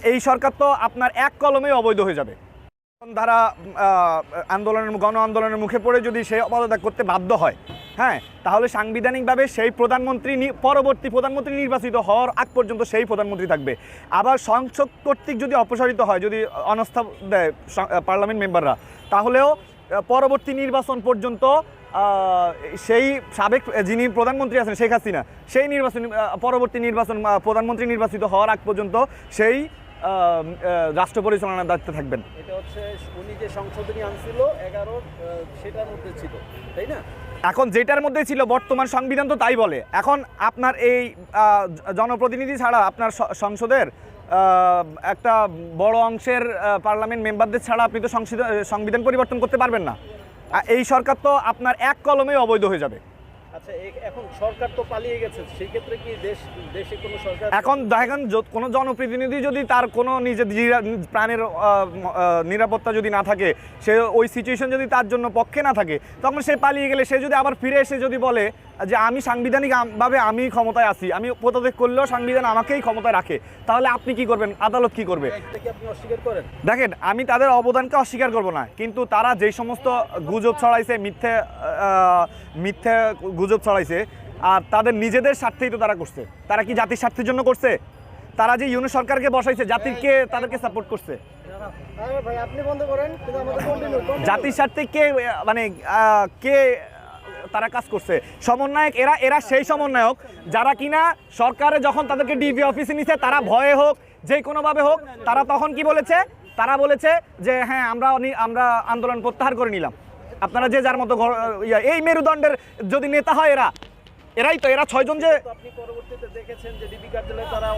এই সরকার তো আপনার এক কলমেই অবৈধ হয়ে যাবে। ধারা গণ আন্দোলনের মুখে পড়ে যদি সে পদত্যাগ করতে বাধ্য হয়, হ্যাঁ, তাহলে সাংবিধানিকভাবে সেই পরবর্তী প্রধানমন্ত্রী নির্বাচিত হওয়ার আগ পর্যন্ত সেই প্রধানমন্ত্রী থাকবে। আবার সংসদ কর্তৃক যদি অপসারিত হয়, যদি অনাস্থা দেয় পার্লামেন্ট মেম্বাররা, তাহলেও পরবর্তী নির্বাচন পর্যন্ত সেই সাবেক যিনি প্রধানমন্ত্রী আছেন শেখ হাসিনা, সেই পরবর্তী নির্বাচন প্রধানমন্ত্রী নির্বাচিত হওয়ার আগ পর্যন্ত সেই রাষ্ট্র পরিচালনার দায়িত্বে থাকবেন। এটা হচ্ছে উনি যে সংশোধনী আনছিল 11 সেটার মধ্যে ছিল, তাই না? এখন যেটার মধ্যে ছিল বর্তমান সংবিধান তো তাই বলে। এখন আপনার এই জনপ্রতিনিধি ছাড়া আপনার সংসদের একটা বড় অংশের পার্লামেন্ট মেম্বারদের ছাড়া আপনি তো সংবিধান পরিবর্তন করতে পারবেন না। এই সরকার তো আপনার এক কলমেই অবৈধ হয়ে যাবে। আচ্ছা, এখন সরকার তো পালিয়ে গেছে, সেই ক্ষেত্রে কি দেশে কোনো সরকার এখন দেখেন কোনো জনপ্রতিনিধি যদি তার কোনো নিজের প্রাণের নিরাপত্তা যদি না থাকে, সে ওই সিচুয়েশন যদি তার জন্য পক্ষে না থাকে, তখন সে পালিয়ে গেলে সে যদি আবার ফিরে এসে যদি বলে যে আমি সাংবিধানিকভাবে আমি ক্ষমতায় আছি, আমি পদত্যাগ করলেও সংবিধান আমাকেই ক্ষমতায় রাখে, তাহলে আপনি কি করবেন? আদালত কি করবে? আপনি অস্বীকার করেন? দেখেন, আমি তাদের অবদানকে অস্বীকার করব না, কিন্তু তারা যেই সমস্ত গুজব ছড়াইছে, মিথ্যে গুজব ছড়াইছে, আর তাদের নিজেদের স্বার্থেই তো তারা করছে। তারা কি জাতির স্বার্থের জন্য করছে? তারা যে ইউনিট সরকারকে বসাইছে, জাতিকে তাদেরকে সাপোর্ট করছে। জাতির স্বার্থে কে কে তারা কাজ করছে? সমন্বয়ক এরা সেই সমন্বয়ক যারা কিনা সরকারে যখন তাদেরকে ডিবি অফিসে নিছে, তারা ভয়ে হোক যে কোনোভাবে হোক, তারা তখন কি বলেছে? তারা বলেছে যে হ্যাঁ, আমরা আন্দোলন প্রত্যাহার করে নিলাম, আপনারা যে যার মতো এই মেরুদণ্ডের যদি নেতা হয় এরাই তো, এরা 6 জন যে আপনি পরবর্তীতে দেখেছেন যে ডিবি কার্যালয়ে তারা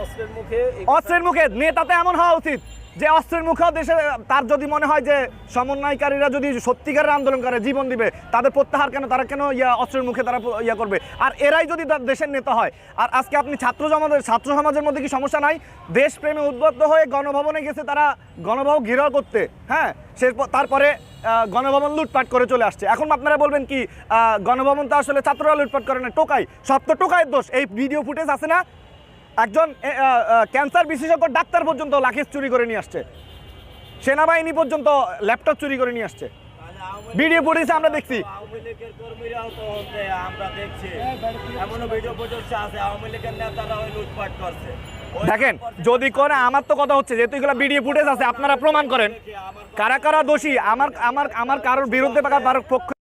অস্ত্রের মুখে নেতাতে এমন হওয়া উচিত যে অস্ত্রের মুখেও দেশে তার যদি মনে হয় যে সমন্বয়কারীরা যদি সত্যিকারের আন্দোলন করে জীবন দিবে, তাদের প্রত্যাহার কেন, তারা কেন অস্ত্রের মুখে তারা করবে? আর এরাই যদি দেশের নেতা হয়। আর আজকে আপনি ছাত্র সমাজের মধ্যে কি সমস্যা নাই? দেশপ্রেমে উদ্বুদ্ধ হয়ে গণভবনে গেছে তারা গণভবন ঘেরাও করতে, হ্যাঁ, তারপরে গণভবন লুটপাট করে চলে আসছে। এখন আপনারা বলবেন কি গণভবন তো আসলে ছাত্ররা লুটপাট করে না, টোকাই, সব তো টোকাইয়ের দোষ। এই ভিডিও ফুটেজ আছে না, একজন ক্যান্সার বিশেষজ্ঞ ডাক্তার পর্যন্ত লাকেজ চুরি করে নিয়ে আসছে, সেনাবাহিনী পর্যন্ত ল্যাপটপ চুরি করে নিয়ে আসছে। ভিডিও ফুটেজে আমরা দেখছি। দেখেন, যদি করে, আমার তো কথা হচ্ছে যেহেতু এগুলো ভিডিও ফুটেজ আছে, আপনারা প্রমাণ করেন কারা কারা দোষী। আমার কারোর বিরুদ্ধে বা কারোর পক্ষে